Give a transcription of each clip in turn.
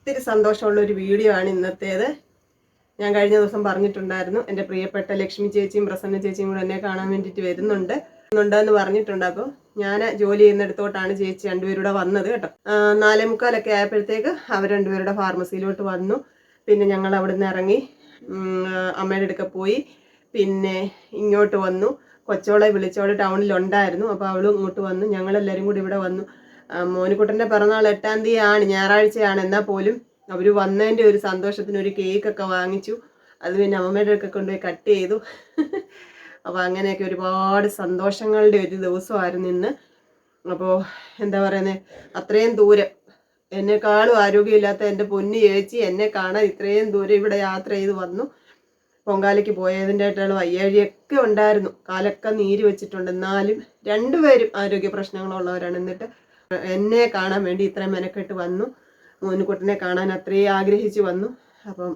ഒത്തിരി സന്തോഷമുള്ള ഒരു വീഡിയോ ആണ് ഇന്നത്തേത്. ഞാൻ കഴിഞ്ഞ ദിവസം പറഞ്ഞിട്ടുണ്ടായിരുന്നു എൻ്റെ പ്രിയപ്പെട്ട ലക്ഷ്മി ചേച്ചിയും പ്രസന്ന ചേച്ചിയും കൂടെ എന്നെ കാണാൻ വേണ്ടിയിട്ട് വരുന്നുണ്ടെന്ന് പറഞ്ഞിട്ടുണ്ട്. അപ്പോൾ ഞാൻ ജോലി ചെയ്യുന്നിടത്തോട്ടാണ് ചേച്ചി രണ്ടുപേരുടെ വന്നത് കേട്ടോ. 4:45 ആയപ്പോഴത്തേക്ക് അവർ രണ്ടുപേരുടെ ഫാർമസിയിലോട്ട് വന്നു. പിന്നെ ഞങ്ങൾ അവിടെ നിന്ന് ഇറങ്ങി അമ്മയുടെ അടുക്ക പോയി. പിന്നെ ഇങ്ങോട്ട് വന്നു. കൊച്ചോളെ വിളിച്ചോളെ ടൗണിലുണ്ടായിരുന്നു. അപ്പോൾ അവളും ഇങ്ങോട്ട് വന്നു. ഞങ്ങളെല്ലാവരും കൂടി ഇവിടെ വന്നു. മോനിക്കുട്ടൻ്റെ പിറന്നാൾ 8-ാം തീയതിയാണ്, ഞായറാഴ്ചയാണ്. എന്നാൽ പോലും അവർ വന്നതിൻ്റെ ഒരു സന്തോഷത്തിന് ഒരു കേക്കൊക്കെ വാങ്ങിച്ചു. അത് പിന്നെ അമ്മമ്മയുടെ ഒക്കെ കൊണ്ടുപോയി കട്ട് ചെയ്തു. അപ്പോൾ അങ്ങനെയൊക്കെ ഒരുപാട് സന്തോഷങ്ങളുടെ ഒരു ദിവസമായിരുന്നു ഇന്ന്. അപ്പോൾ എന്താ പറയുന്നത്, അത്രയും ദൂരം എന്നെക്കാളും ആരോഗ്യമില്ലാത്ത എൻ്റെ പൊന്നു ചേച്ചി എന്നെ കാണാൻ ഇത്രയും ദൂരം ഇവിടെ യാത്ര ചെയ്ത് വന്നു. പൊങ്കാലയ്ക്ക് പോയതിൻ്റെ ആയിട്ടുള്ള വയ്യാഴിയൊക്കെ ഉണ്ടായിരുന്നു. കാലൊക്കെ നീര് വെച്ചിട്ടുണ്ട്. എന്നാലും രണ്ടുപേരും ആരോഗ്യ പ്രശ്നങ്ങളുള്ളവരാണ്. എന്നിട്ട് എന്നെ കാണാൻ വേണ്ടി ഇത്രയും മെനക്കെട്ട് വന്നു. മോനുകുട്ടനെ കാണാൻ അത്രയും ആഗ്രഹിച്ചു വന്നു. അപ്പം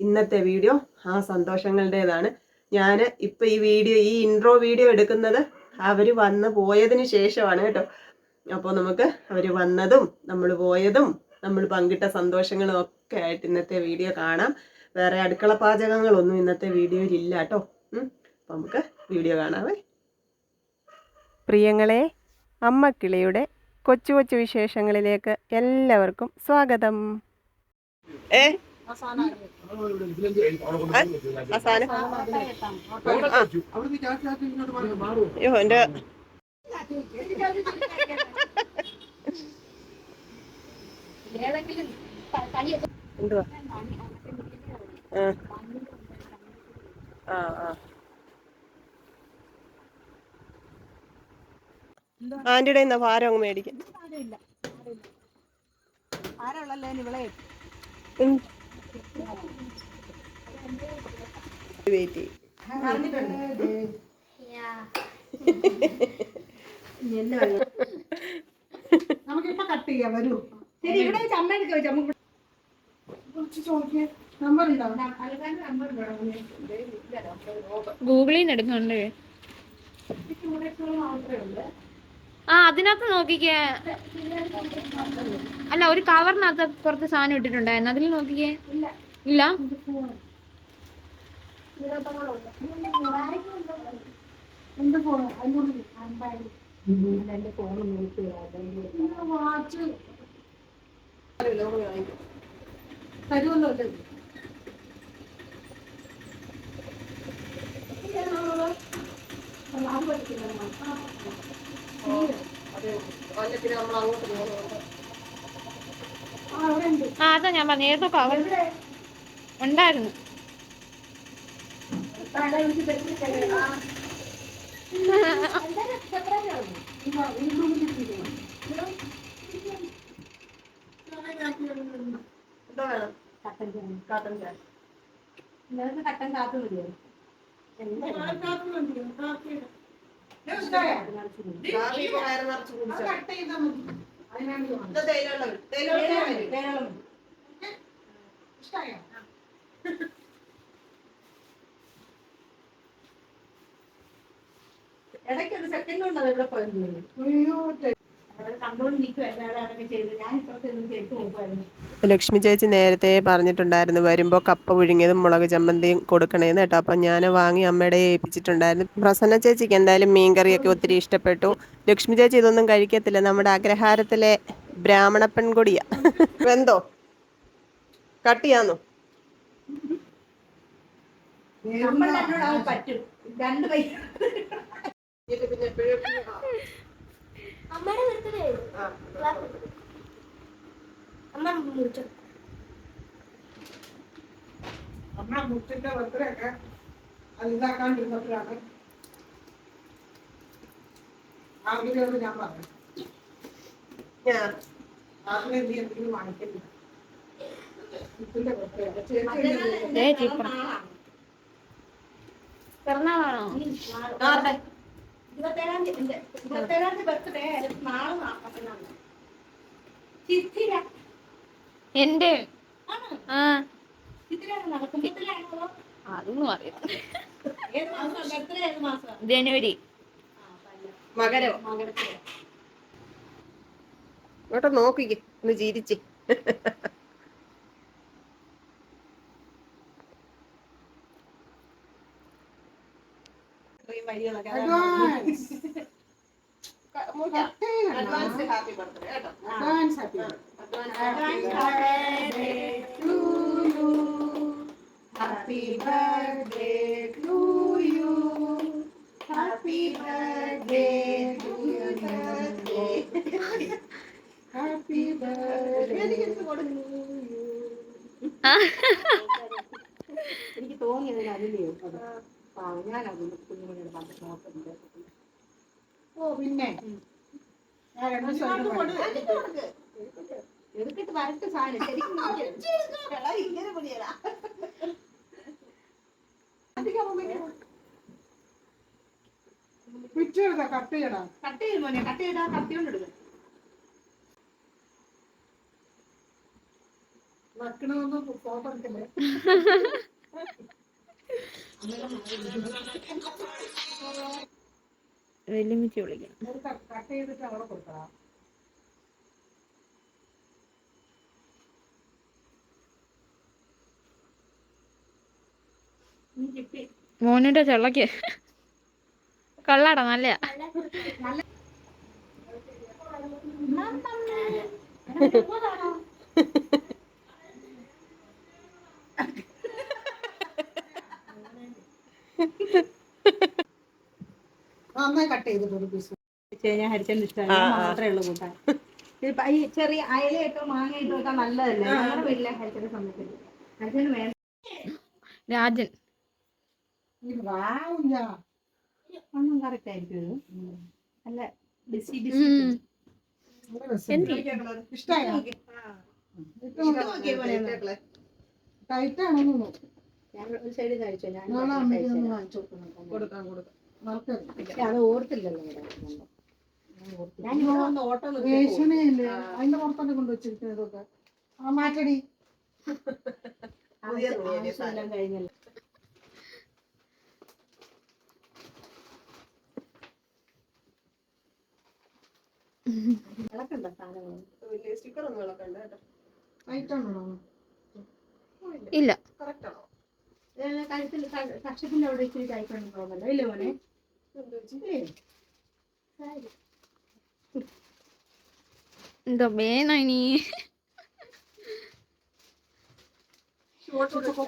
ഇന്നത്തെ വീഡിയോ ആ സന്തോഷങ്ങളുടേതാണ്. ഞാൻ ഇപ്പം ഈ ഇൻട്രോ വീഡിയോ എടുക്കുന്നത് അവർ വന്ന് പോയതിന് ശേഷമാണ് കേട്ടോ. അപ്പോൾ നമുക്ക് അവർ വന്നതും നമ്മൾ പോയതും നമ്മൾ പങ്കിട്ട സന്തോഷങ്ങളും ഒക്കെ ആയിട്ട് ഇന്നത്തെ വീഡിയോ കാണാം. വേറെ അടുക്കള പാചകങ്ങളൊന്നും ഇന്നത്തെ വീഡിയോയിൽ ഇല്ല കേട്ടോ. അപ്പം നമുക്ക് വീഡിയോ കാണാവേ. പ്രിയങ്ങളെ, അമ്മക്കിളിയുടെ കൊച്ചു കൊച്ചു വിശേഷങ്ങളിലേക്ക് എല്ലാവർക്കും സ്വാഗതം. എൻ്റെ എന്തുവാ ആന്റിയുടെ ഭാരം അങ്ങ് മേടിക്കാം. വെയിറ്റ് ചെയ്യും. നമുക്കിപ്പോ കട്ട് ചെയ്യാം. വരൂ. ശരി, ഇവിടെ ഗൂഗിളിൽ നിന്ന് എടുക്കുന്നുണ്ട്. അതിനകത്ത് നോക്കിക്കേ. അല്ല, ഒരു കവറിനകത്ത് കുറച്ച് സാധനം ഇട്ടിട്ടുണ്ടായിരുന്നു. അതിൽ നോക്കിക്കേ. ഇല്ല, അതാ ഞാൻ പറഞ്ഞു. ഏതോ കവർ ഉണ്ടായിരുന്നു. കട്ടൻ കാപ്പി മതിയോ? ഇടയ്ക്കൊരു സെക്കൻഡ് കൊണ്ട് അത് ഇവിടെ പോയിരുന്നു. ലക്ഷ്മി ചേച്ചി നേരത്തെ പറഞ്ഞിട്ടുണ്ടായിരുന്നു വരുമ്പോൾ കപ്പ പുഴുങ്ങിയതും മുളക് ചമ്മന്തിയും കൊടുക്കണേന്ന് കേട്ടോ. അപ്പം ഞാൻ വാങ്ങി അമ്മയുടെ ഏൽപ്പിച്ചിട്ടുണ്ടായിരുന്നു. പ്രസന്ന ചേച്ചിക്ക് എന്തായാലും മീൻകറിയൊക്കെ ഒത്തിരി ഇഷ്ടപ്പെട്ടു. ലക്ഷ്മി ചേച്ചി ഇതൊന്നും കഴിക്കത്തില്ല. നമ്മുടെ അഗ്രഹാരത്തിലെ ബ്രാഹ്മണ പെൺകൊടിയാ. വെന്തോ കട്ട് ചെയ്യാന്നോ? പറ്റും. രണ്ട് പൈസ പിന്നെ നമ്മളെ മുറ്റിന്റെ ബർത്ത്ഡേയൊക്കെ അത് ഇതാക്കാണ്ടിരുന്നപ്പോഴാണ് ആഗ്രഹയോട് ഞാൻ പറഞ്ഞു, ആഗ്രഹം നീ എന്തെങ്കിലും വാങ്ങിക്കില്ല. മുറ്റിന്റെ ബർത്ത്ഡേ പിറന്നാളാണോ? 27-ാം ബർത്ത്ഡേ നാളെ. എന്റെ അതൊന്നും അറിയാം. ജനുവരി. മകരോ? ഇങ്ങോട്ട് നോക്കിക്കേ, ഒന്ന് ചിരിച്ച്. വരികളൊക്കെ അഡ്വാൻസ് ഹാപ്പി ബർത്ത്ഡേ കേട്ടോ. Advance happy happy birthday to you happy birthday to you happy birthday. എനിക്ക് തോന്നിയതിൽ അതിലെയോ ഞാനതൊന്ന് കുഞ്ഞുമണിയുടെ പണ്ട് നോക്കുന്നുണ്ട്. ഓ പിന്നെ എടുത്തിട്ട് വരട്ട് സാധനം ശരിക്കും ഇങ്ങനെ പണിയടാ. കട്ട് ചെയ്യടാ, കട്ട് ചെയ്ത് മോനെ, കട്ട് ചെയ്താ കത്തി കൊണ്ട് എടുക്കും. വക്കണമെന്ന് പോകണ്ടല്ലേ. വെല്ലുമിച്ച് വിളിക്കണം. കട്ട് ചെയ്തിട്ട് അവിടെ കൊടുത്താ മോനിന്റെ ചെള്ളക്ക് കള്ളാടാ നല്ല നന്നായി കട്ട് ചെയ്തിട്ടൊരു പീസ് കഴിഞ്ഞാൽ ഹരിച്ചന്റെ ഇഷ്ടമല്ല മാത്രമേ ഉള്ളൂ കൂട്ടാൻ. ഈ ചെറിയ അയലയിട്ടോ മാങ്ങയിട്ടോ ഒക്കെ നല്ലതല്ലേ, അങ്ങനെ വലിയ ഹരിച്ചന്റെ സമയത്തില്ല. ഹരിച്ചന് വേണ്ട രാജൻ ഒന്നും കറക്റ്റ് ആയിരിക്കും. നല്ല ബിസി ടൈറ്റ് ആണോ? ഞാൻ ഒരു സൈഡ് കഴിച്ചോ, ഞാൻ അത് ഓർത്തില്ലല്ലോ. റേഷനല്ലേ അതിന്റെ പുറത്തോട്ട് കൊണ്ടുവച്ചിരിക്കുന്നതൊക്കെ മാറ്റടി. ആവശ്യമെല്ലാം കഴിഞ്ഞല്ലോ. ഇളക്കണ്ട സാധനങ്ങൾ. ഇല്ല. കഴുത്തിൽ കക്ഷത്തിന്റെ അവിടെ ഇച്ചിരി കഴിക്കണം തോന്നല്ലോ, ഇല്ലേ മോനെ? എന്താ വേണി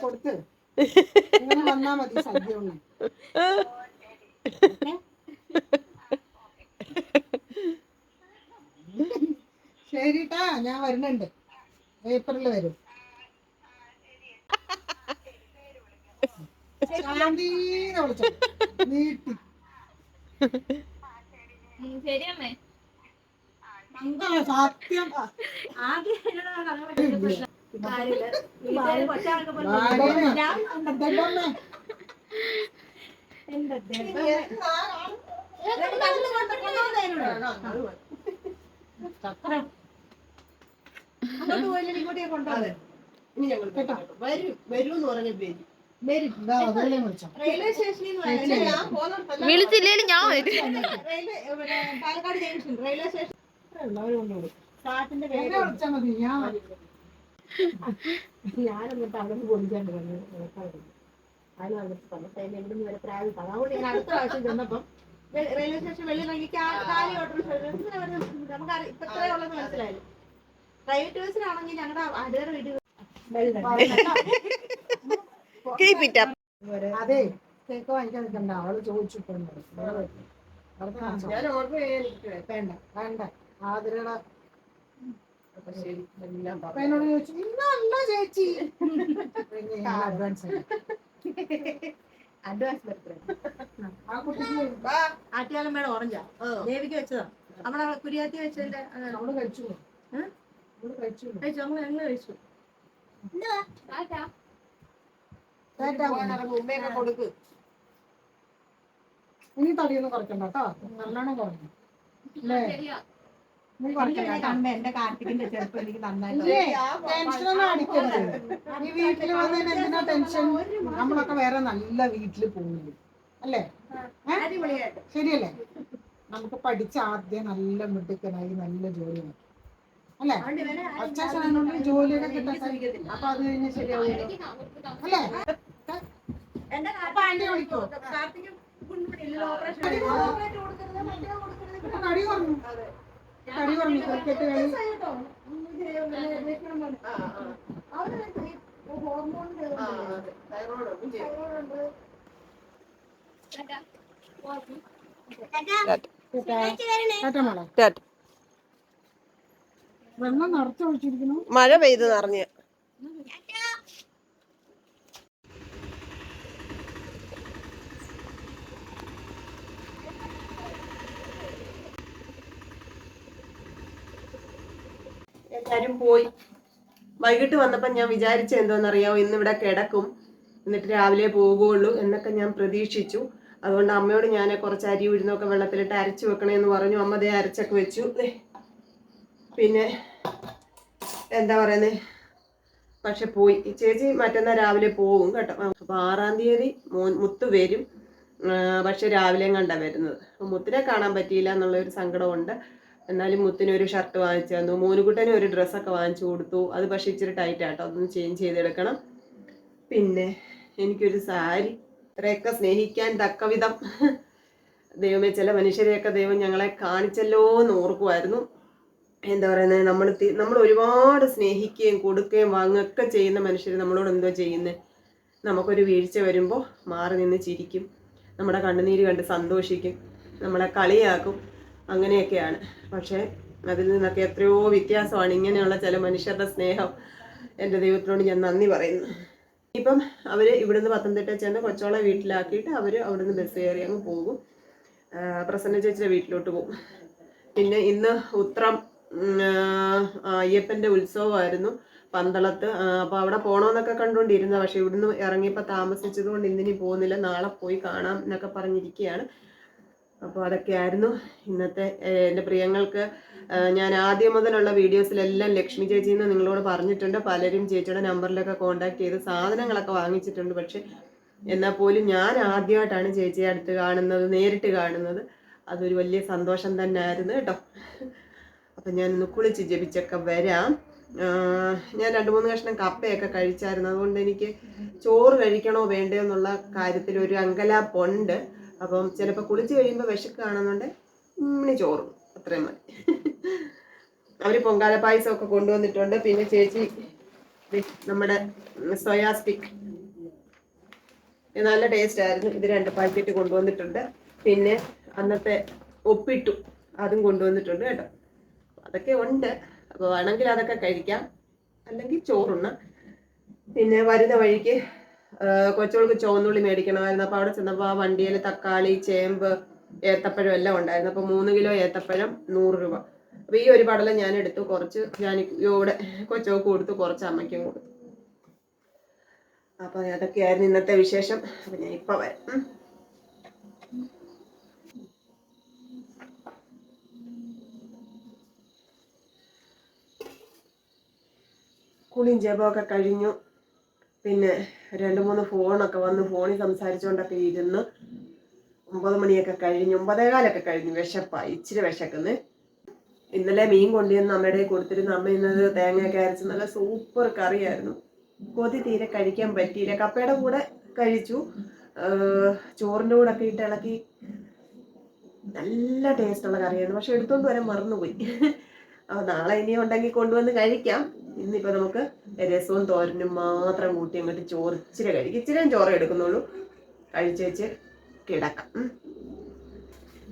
കൊടുത്ത് ഇങ്ങനെ വന്നാ മതി സദ്യ ഒന്ന്. ശരിട്ടാ, ഞാൻ വരുന്നുണ്ട്. ഏപ്രിൽ വരും. ശാന്തീനെ വിളിച്ചോ നീട്ടി. സത്യം റെയിൽവേ സ്റ്റേഷനിൽ വിളിച്ചില്ലേലും ഞാൻ വരും. പാലക്കാട് ജംഗ്ഷൻ റെയിൽവേ സ്റ്റേഷൻ വിളിച്ചാൽ മതി. ഞാനൊന്നിട്ട് അവിടെ നിന്ന് പൊളിക്കാണ്ട് അതിനടുത്ത് വരെ പ്രായം. അതുകൊണ്ട് ഞാൻ അടുത്ത പ്രാവശ്യം ചെന്നപ്പം റെയിൽവേ സ്റ്റേഷൻ വെളിയിറങ്ങി കാലി ഓട്ടോ നമുക്ക് ഇപ്പൊ ഇത്രയുള്ളതെന്ന് മനസ്സിലായില്ല. പ്രൈവറ്റ് ബസ്സിനാണെങ്കിൽ ഞങ്ങളുടെ അടുത്ത വീട്ടിൽ അതെ കേക്ക് വാങ്ങിക്കാൻ നിൽക്കണ്ട. അവള് ചോദിച്ചിട്ടുണ്ട്. വേണ്ട വേണ്ട ആതിരയുടെ എന്നോട് ചോദിച്ചു ഇന്നല്ല ചേച്ചി. അഡ്വാൻസ് ബർത്ത്ഡേ ആ കുട്ടിക്ക് ആറ്റുകാലം മേടം ഓറഞ്ചാ ദേവിക്ക് വെച്ചതാ. നമ്മളെ കുരിയാത്തി വെച്ചതിന്റെ നമ്മള് കഴിച്ചു കഴിച്ചു നമ്മൾ ഞങ്ങൾ കഴിച്ചു. കൊടുക്ക്. ഇനി തടിയൊന്നും കുറയ്ക്കണ്ട കേട്ടോ, നല്ലോണം കുറഞ്ഞു അല്ലേ? എന്റെ കാർത്തികിന്റെ ചെറുപ്പം എനിക്ക് നന്നായിട്ട് ടെൻഷനൊന്നും അടിക്കരുത്. ഈ വീട്ടിൽ വന്നതിന് എന്തിനാ ടെൻഷൻ? നമ്മളൊക്കെ വേറെ നല്ല വീട്ടില് പോകുന്നു അല്ലേ? ശരിയല്ലേ? നമുക്ക് പഠിച്ച ആദ്യം നല്ല മിടുക്കനായി നല്ല ജോലി അല്ലേ? അച്ഛൻ ജോലിയൊക്കെ കിട്ടാൻ. അപ്പൊ അത് കഴിഞ്ഞ് ശരിയാവില്ല അല്ലേ? ആന്റി വിളിക്കോ? കടി പറഞ്ഞു ക്രിക്കറ്റ് കളി വെള്ളം നിറച്ചൊഴിച്ചിരിക്കുന്നു. മഴ പെയ്ത് നിറഞ്ഞ എല്ലാരും പോയി. വൈകിട്ട് വന്നപ്പോ ഞാൻ വിചാരിച്ച എന്തോന്നറിയാമോ, ഇന്നിവിടെ കിടക്കും, എന്നിട്ട് രാവിലെ പോകുള്ളൂ എന്നൊക്കെ ഞാൻ പ്രതീക്ഷിച്ചു. അതുകൊണ്ട് അമ്മയോട് ഞാൻ കുറച്ച് അരി ഉഴുന്നൊക്കെ വെള്ളത്തിലിട്ട് അരച്ചു വെക്കണേന്ന് പറഞ്ഞു. അമ്മ ദേ അരച്ചൊക്കെ വെച്ചു. പിന്നെ എന്താ പറയുന്നത്, പക്ഷെ പോയി. ചേച്ചി മറ്റന്നാൾ രാവിലെ പോകും കേട്ടോ. അപ്പൊ 6-ാം തീയതി മുത്ത് വരും, പക്ഷെ രാവിലെയും കണ്ടാ വരുന്നത്. അപ്പൊ മുത്തിനെ കാണാൻ പറ്റിയില്ല എന്നുള്ളൊരു സങ്കടമുണ്ട്. എന്നാലും മുത്തിനൊരു ഷർട്ട് വാങ്ങിച്ചു തന്നു, മോനുകുട്ടനും ഒരു ഡ്രസ്സൊക്കെ വാങ്ങിച്ചു കൊടുത്തു. അത് പക്ഷെ ഇച്ചിരി ടൈറ്റ് ആട്ടോ, അതൊന്ന് ചേഞ്ച് ചെയ്തെടുക്കണം. പിന്നെ എനിക്കൊരു സാരി, ഇത്രയൊക്കെ സ്നേഹിക്കാൻ തക്കവിധം ദൈവമേ, ചില മനുഷ്യരെയൊക്കെ ദൈവം ഞങ്ങളെ കാണിച്ചല്ലോ എന്ന് ഓർക്കുമായിരുന്നു. എന്താ പറയുന്നത്, നമ്മൾ ഒരുപാട് സ്നേഹിക്കുകയും കൊടുക്കുകയും വാങ്ങുകയൊക്കെ ചെയ്യുന്ന മനുഷ്യർ നമ്മളോട് എന്തോ ചെയ്യുന്നത്, നമുക്കൊരു വീഴ്ച വരുമ്പോൾ മാറി നിന്ന് ചിരിക്കും, നമ്മുടെ കണ്ണുനീര് കണ്ട് സന്തോഷിക്കും, നമ്മളെ കളിയാക്കും, അങ്ങനെയൊക്കെയാണ്. പക്ഷേ അതിൽ നിന്നൊക്കെ എത്രയോ വ്യത്യാസമാണ് ഇങ്ങനെയുള്ള ചില മനുഷ്യരുടെ സ്നേഹം. എൻ്റെ ദൈവത്തിനോട് ഞാൻ നന്ദി പറയുന്നു. ഇപ്പം അവർ ഇവിടുന്ന് പത്തനംതിട്ട ചെന്ന് കൊച്ചോളെ വീട്ടിലാക്കിയിട്ട് അവർ അവിടുന്ന് ബസ് കയറി അങ്ങ് പോകും. പ്രസന്ന ചേച്ചിയുടെ വീട്ടിലോട്ട് പോകും. പിന്നെ ഇന്ന് ഉത്രം അയ്യപ്പൻ്റെ ഉത്സവമായിരുന്നു പന്തളത്ത്. അപ്പോൾ അവിടെ പോകണമെന്നൊക്കെ കണ്ടുകൊണ്ടിരുന്നത്. പക്ഷേ ഇവിടുന്ന് ഇറങ്ങിയപ്പോൾ താമസിച്ചത് കൊണ്ട് ഇന്നിനി പോകുന്നില്ല, നാളെ പോയി കാണാം എന്നൊക്കെ പറഞ്ഞിരിക്കുകയാണ്. അപ്പോൾ അതൊക്കെയായിരുന്നു ഇന്നത്തെ എൻ്റെ പ്രിയങ്ങൾക്ക്. ഞാൻ ആദ്യം മുതലുള്ള വീഡിയോസിലെല്ലാം ലക്ഷ്മി ചേച്ചിന്ന് നിങ്ങളോട് പറഞ്ഞിട്ടുണ്ട്. പലരും ചേച്ചിയുടെ നമ്പറിലൊക്കെ കോൺടാക്ട് ചെയ്ത് സാധനങ്ങളൊക്കെ വാങ്ങിച്ചിട്ടുണ്ട്. പക്ഷെ എന്നാൽ പോലും ഞാൻ ആദ്യമായിട്ടാണ് ചേച്ചിയെ അടുത്ത് കാണുന്നത്, നേരിട്ട് കാണുന്നത്. അതൊരു വലിയ സന്തോഷം തന്നെ ആയിരുന്നു കേട്ടോ. അപ്പം ഞാൻ ഒന്ന് കുളിച്ച് ജപിച്ചൊക്കെ വരാം. ഞാൻ 2-3 കഷ്ണം കപ്പയൊക്കെ കഴിച്ചായിരുന്നു. അതുകൊണ്ട് എനിക്ക് ചോറ് കഴിക്കണോ വേണ്ടയോ എന്നുള്ള കാര്യത്തിൽ ഒരു അങ്കലാപ്പുണ്ട്. അപ്പം ചിലപ്പോൾ കുളിച്ച് കഴിയുമ്പോൾ വിശക്കുകയാണെന്നുണ്ട് ചോറും അത്രയും മതി. അവർ പൊങ്കാല പായസമൊക്കെ കൊണ്ടുവന്നിട്ടുണ്ട്. പിന്നെ ചേച്ചി നമ്മുടെ സോയാ സ്റ്റിക്ക് നല്ല ടേസ്റ്റ് ആയിരുന്നു, ഇത് 2 പാക്കറ്റ് കൊണ്ടുവന്നിട്ടുണ്ട്. പിന്നെ അന്നത്തെ ഒപ്പിട്ടു അതും കൊണ്ടുവന്നിട്ടുണ്ട് കേട്ടോ. അതൊക്കെ ഉണ്ട്. അപ്പോൾ വേണമെങ്കിൽ അതൊക്കെ കഴിക്കാം, അല്ലെങ്കിൽ ചോറുണ്ണ. പിന്നെ വരുന്ന വഴിക്ക് കൊച്ചുകൾക്ക് ചുവന്നുള്ളി മേടിക്കണമായിരുന്നു. അപ്പോൾ അവിടെ ചെന്നപ്പോൾ ആ വണ്ടിയിൽ തക്കാളി, ചേമ്പ്, ഏത്തപ്പഴം എല്ലാം ഉണ്ടായിരുന്നു. അപ്പോൾ 3 കിലോ ഏത്തപ്പഴം 100 രൂപ. അപ്പോൾ ഈ ഒരു പടലം ഞാൻ എടുത്തു, കുറച്ച് ഞാൻ ഇവിടെ കൊച്ചുകൾക്ക് കൊടുത്തു, കുറച്ച് അമ്മയ്ക്കും കൊടുത്തു. അപ്പോൾ അതൊക്കെയായിരുന്നു ഇന്നത്തെ വിശേഷം. അപ്പം ഞാൻ ഇപ്പം വരാം. കുളിയും ജപമൊക്കെ കഴിഞ്ഞു. പിന്നെ 2-3 ഫോണൊക്കെ വന്ന് ഫോണിൽ സംസാരിച്ചുകൊണ്ടൊക്കെ ഇരുന്ന് 9 മണിയൊക്കെ കഴിഞ്ഞു, 9:15 കഴിഞ്ഞു. വിശപ്പായി, ഇച്ചിരി വിശക്കുന്നു. ഇന്നലെ മീൻ കൊണ്ടുവന്ന് അമ്മയുടെ കൊടുത്തിരുന്നു. അമ്മ ഇന്നത് തേങ്ങയൊക്കെ അരച്ച് നല്ല സൂപ്പർ കറിയായിരുന്നു. കൊതി തീരെ കഴിക്കാൻ പറ്റിയില്ല. കപ്പയുടെ കൂടെ കഴിച്ചു, ചോറിൻ്റെ കൂടെ ഒക്കെ ഇട്ട് ഇളക്കി നല്ല ടേസ്റ്റുള്ള കറിയായിരുന്നു. പക്ഷെ എടുത്തോണ്ട് വരാൻ മറന്നുപോയി. അപ്പോൾ നാളെ ഇനിയും ഉണ്ടെങ്കിൽ കൊണ്ടുവന്ന് കഴിക്കാം. ഇന്നിപ്പോൾ നമുക്ക് രസവും തോരനും മാത്രം കൂട്ടി അങ്ങോട്ട് ചോറ് ഇച്ചിരി കഴിക്കും. ഇച്ചിരിയും ചോറ് എടുക്കുന്നുള്ളൂ, കഴിച്ചേച്ച് കിടക്കാം.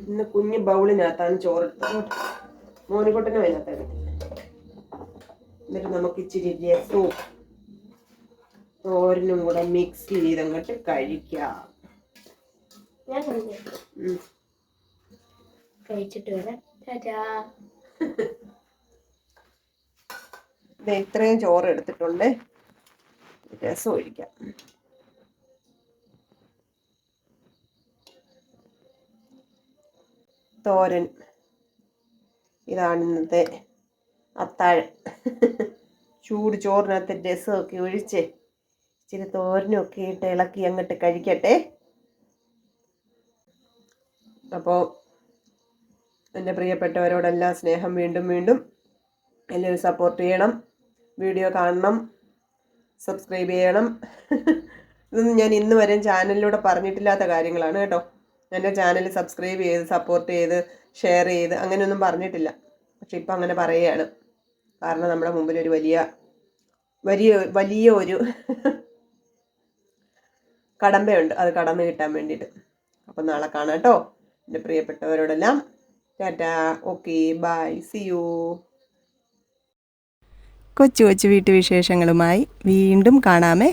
ഇന്ന് കുഞ്ഞ് ബൗളിനകത്താണ് ചോറ് എടുത്തത്, മോനുകുട്ടനും അതിനകത്ത്. എന്നിട്ട് നമുക്ക് ഇച്ചിരി രസവും തോരനും കൂടെ മിക്സ് ചെയ്തങ്ങോട്ട് കഴിക്കാം. കഴിച്ചിട്ട് വരാം. ഇത്രയും ചോറ് എടുത്തിട്ടുണ്ട്, രസം ഒഴിക്കാം. തോരൻ ഇതാണ് ഇന്നത്തെ അത്താഴം. ചൂട് ചോറിനകത്ത് രസമൊക്കെ ഒഴിച്ച് ഇച്ചിരി തോരനൊക്കെ ഇട്ട് ഇളക്കി അങ്ങോട്ട് കഴിക്കട്ടെ. അപ്പോൾ എൻ്റെ പ്രിയപ്പെട്ടവരോടെല്ലാം സ്നേഹം വീണ്ടും വീണ്ടും എല്ലാവരും സപ്പോർട്ട് ചെയ്യണം, വീഡിയോ കാണണം, സബ്സ്ക്രൈബ് ചെയ്യണം. ഇതൊന്നും ഞാൻ ഇന്ന് വരെ ചാനലിലൂടെ പറഞ്ഞിട്ടില്ലാത്ത കാര്യങ്ങളാണ് കേട്ടോ. എൻ്റെ ചാനൽ സബ്സ്ക്രൈബ് ചെയ്ത് സപ്പോർട്ട് ചെയ്ത് ഷെയർ ചെയ്ത് അങ്ങനെയൊന്നും പറഞ്ഞിട്ടില്ല. പക്ഷെ ഇപ്പം അങ്ങനെ പറയുകയാണ്. കാരണം നമ്മുടെ മുമ്പിൽ ഒരു വലിയ ഒരു കടമ്പയുണ്ട്. അത് കടന്നു കിട്ടാൻ വേണ്ടിയിട്ട്. അപ്പം നാളെ കാണാം കേട്ടോ. എൻ്റെ പ്രിയപ്പെട്ടവരോടെല്ലാം tata, okay, bye, see you. കൊച്ചു കൊച്ചു വീട്ടുവിശേഷങ്ങളുമായി വീണ്ടും കാണാമേ.